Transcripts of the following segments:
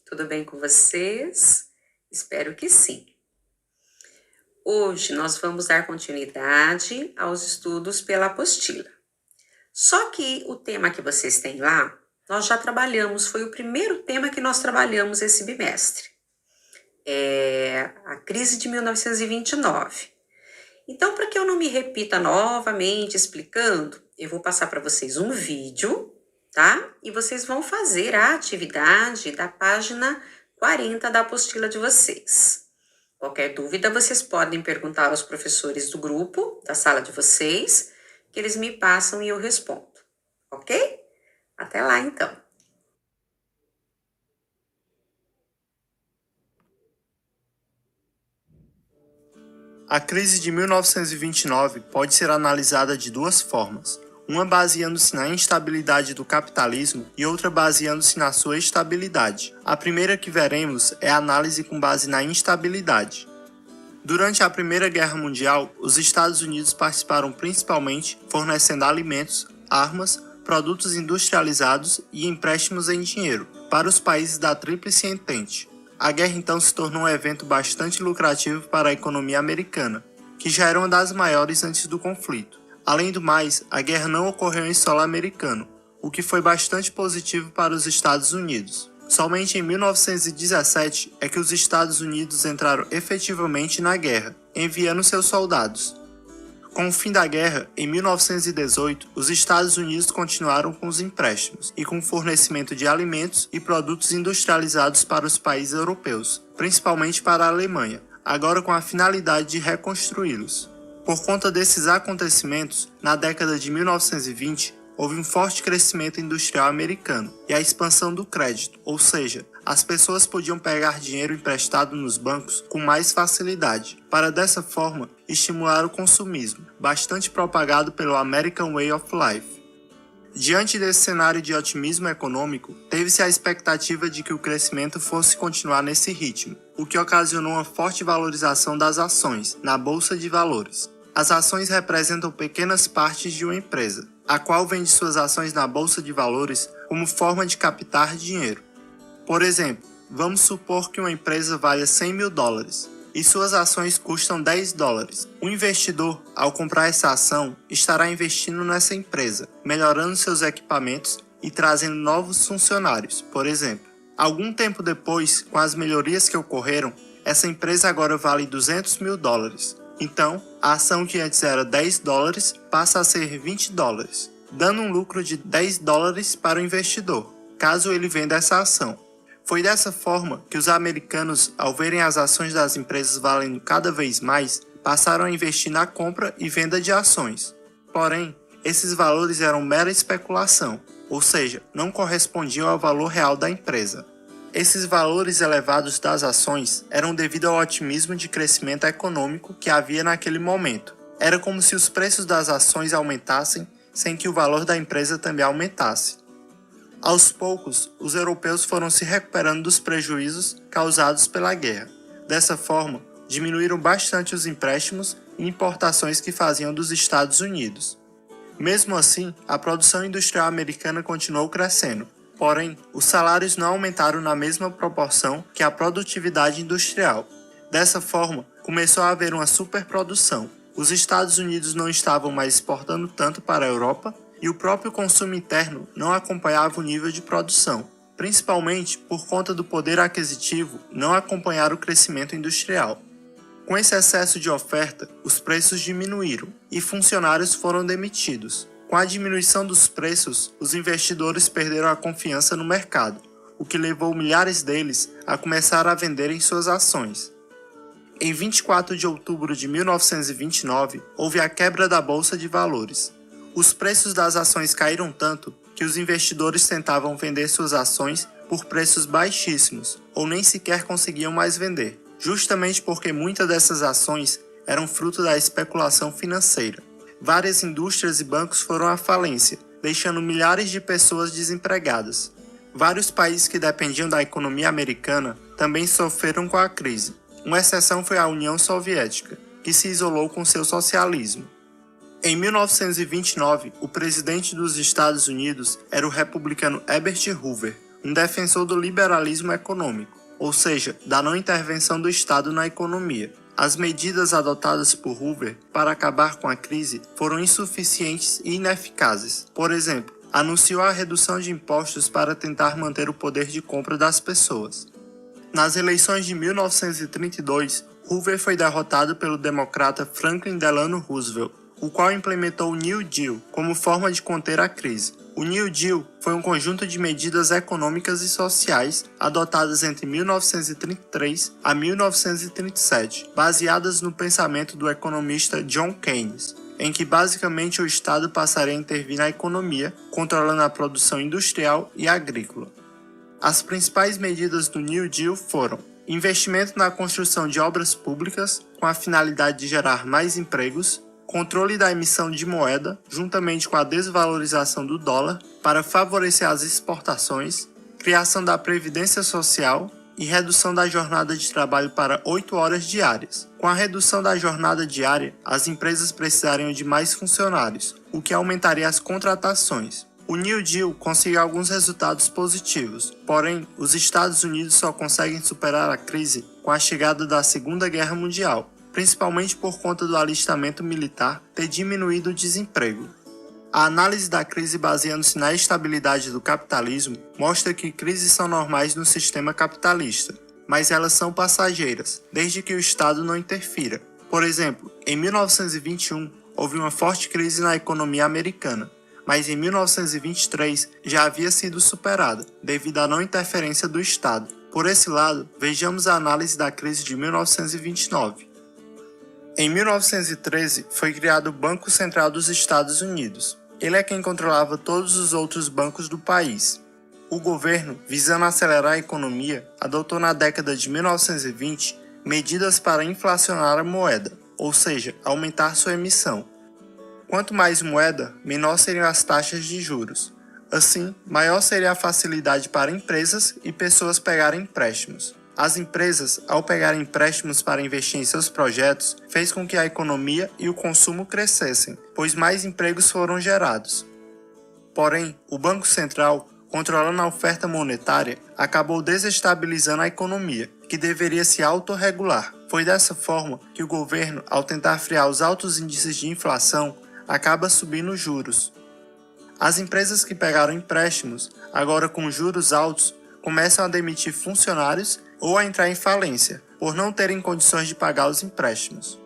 Tudo bem com vocês? Espero que sim. Hoje nós vamos dar continuidade aos estudos pela apostila. Só que o tema que vocês têm lá, nós já trabalhamos, foi o primeiro tema que nós trabalhamos esse bimestre. É a crise de 1929. Então, para que eu não me repita novamente explicando, eu vou passar para vocês um vídeo, tá? E vocês vão fazer a atividade da página 40 da apostila de vocês. Qualquer dúvida, vocês podem perguntar aos professores do grupo, da sala de vocês, que eles me passam e eu respondo, ok? Até lá, então. A crise de 1929 pode ser analisada de duas formas, uma baseando-se na instabilidade do capitalismo e outra baseando-se na sua estabilidade. A primeira que veremos é a análise com base na instabilidade. Durante a Primeira Guerra Mundial, os Estados Unidos participaram principalmente fornecendo alimentos, armas, produtos industrializados e empréstimos em dinheiro para os países da Tríplice Entente. A guerra então se tornou um evento bastante lucrativo para a economia americana, que já era uma das maiores antes do conflito. Além do mais, a guerra não ocorreu em solo americano, o que foi bastante positivo para os Estados Unidos. Somente em 1917 é que os Estados Unidos entraram efetivamente na guerra, enviando seus soldados. Com o fim da guerra, em 1918, os Estados Unidos continuaram com os empréstimos e com o fornecimento de alimentos e produtos industrializados para os países europeus, principalmente para a Alemanha, agora com a finalidade de reconstruí-los. Por conta desses acontecimentos, na década de 1920, houve um forte crescimento industrial americano e a expansão do crédito, ou seja, as pessoas podiam pegar dinheiro emprestado nos bancos com mais facilidade, para dessa forma estimular o consumismo, bastante propagado pelo American Way of Life. Diante desse cenário de otimismo econômico, teve-se a expectativa de que o crescimento fosse continuar nesse ritmo, o que ocasionou uma forte valorização das ações na Bolsa de Valores. As ações representam pequenas partes de uma empresa, a qual vende suas ações na Bolsa de Valores como forma de captar dinheiro. Por exemplo, vamos supor que uma empresa valha 100 mil dólares e suas ações custam 10 dólares. O investidor, ao comprar essa ação, estará investindo nessa empresa, melhorando seus equipamentos e trazendo novos funcionários, por exemplo. Algum tempo depois, com as melhorias que ocorreram, essa empresa agora vale 200 mil dólares. Então, a ação que antes era 10 dólares passa a ser 20 dólares, dando um lucro de 10 dólares para o investidor, caso ele venda essa ação. Foi dessa forma que os americanos, ao verem as ações das empresas valendo cada vez mais, passaram a investir na compra e venda de ações. Porém, esses valores eram mera especulação, ou seja, não correspondiam ao valor real da empresa. Esses valores elevados das ações eram devido ao otimismo de crescimento econômico que havia naquele momento. Era como se os preços das ações aumentassem sem que o valor da empresa também aumentasse. Aos poucos, os europeus foram se recuperando dos prejuízos causados pela guerra. Dessa forma, diminuíram bastante os empréstimos e importações que faziam dos Estados Unidos. Mesmo assim, a produção industrial americana continuou crescendo. Porém, os salários não aumentaram na mesma proporção que a produtividade industrial. Dessa forma, começou a haver uma superprodução. Os Estados Unidos não estavam mais exportando tanto para a Europa e o próprio consumo interno não acompanhava o nível de produção, principalmente por conta do poder aquisitivo não acompanhar o crescimento industrial. Com esse excesso de oferta, os preços diminuíram e funcionários foram demitidos. Com a diminuição dos preços, os investidores perderam a confiança no mercado, o que levou milhares deles a começar a venderem suas ações. Em 24 de outubro de 1929, houve a quebra da Bolsa de Valores. Os preços das ações caíram tanto que os investidores tentavam vender suas ações por preços baixíssimos, ou nem sequer conseguiam mais vender, justamente porque muitas dessas ações eram fruto da especulação financeira. Várias indústrias e bancos foram à falência, deixando milhares de pessoas desempregadas. Vários países que dependiam da economia americana também sofreram com a crise. Uma exceção foi a União Soviética, que se isolou com seu socialismo. Em 1929, o presidente dos Estados Unidos era o republicano Herbert Hoover, um defensor do liberalismo econômico, ou seja, da não intervenção do Estado na economia. As medidas adotadas por Hoover para acabar com a crise foram insuficientes e ineficazes. Por exemplo, anunciou a redução de impostos para tentar manter o poder de compra das pessoas. Nas eleições de 1932, Hoover foi derrotado pelo democrata Franklin Delano Roosevelt, o qual implementou o New Deal como forma de conter a crise. O New Deal foi um conjunto de medidas econômicas e sociais adotadas entre 1933 a 1937, baseadas no pensamento do economista John Keynes, em que basicamente o Estado passaria a intervir na economia, controlando a produção industrial e agrícola. As principais medidas do New Deal foram investimento na construção de obras públicas com a finalidade de gerar mais empregos, controle da emissão de moeda, juntamente com a desvalorização do dólar, para favorecer as exportações, criação da previdência social e redução da jornada de trabalho para 8 horas diárias. Com a redução da jornada diária, as empresas precisariam de mais funcionários, o que aumentaria as contratações. O New Deal conseguiu alguns resultados positivos, porém, os Estados Unidos só conseguem superar a crise com a chegada da Segunda Guerra Mundial, principalmente por conta do alistamento militar ter diminuído o desemprego. A análise da crise baseando-se na estabilidade do capitalismo mostra que crises são normais no sistema capitalista, mas elas são passageiras, desde que o Estado não interfira. Por exemplo, em 1921 houve uma forte crise na economia americana, mas em 1923 já havia sido superada, devido à não interferência do Estado. Por esse lado, vejamos a análise da crise de 1929. Em 1913, foi criado o Banco Central dos Estados Unidos. Ele é quem controlava todos os outros bancos do país. O governo, visando acelerar a economia, adotou na década de 1920 medidas para inflacionar a moeda, ou seja, aumentar sua emissão. Quanto mais moeda, menor seriam as taxas de juros. Assim, maior seria a facilidade para empresas e pessoas pegarem empréstimos. As empresas, ao pegarem empréstimos para investir em seus projetos, fez com que a economia e o consumo crescessem, pois mais empregos foram gerados. Porém, o Banco Central, controlando a oferta monetária, acabou desestabilizando a economia, que deveria se autorregular. Foi dessa forma que o governo, ao tentar frear os altos índices de inflação, acaba subindo os juros. As empresas que pegaram empréstimos, agora com juros altos, começam a demitir funcionários ou a entrar em falência, por não terem condições de pagar os empréstimos.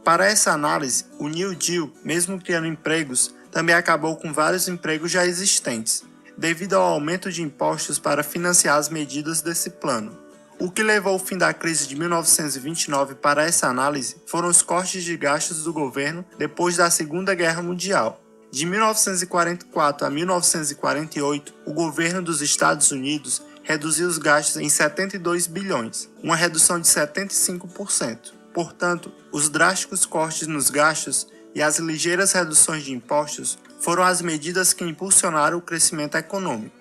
Para essa análise, o New Deal, mesmo criando empregos, também acabou com vários empregos já existentes, devido ao aumento de impostos para financiar as medidas desse plano. O que levou ao fim da crise de 1929 para essa análise foram os cortes de gastos do governo depois da Segunda Guerra Mundial. De 1944 a 1948, o governo dos Estados Unidos reduziu os gastos em 72 bilhões, uma redução de 75%. Portanto, os drásticos cortes nos gastos e as ligeiras reduções de impostos foram as medidas que impulsionaram o crescimento econômico.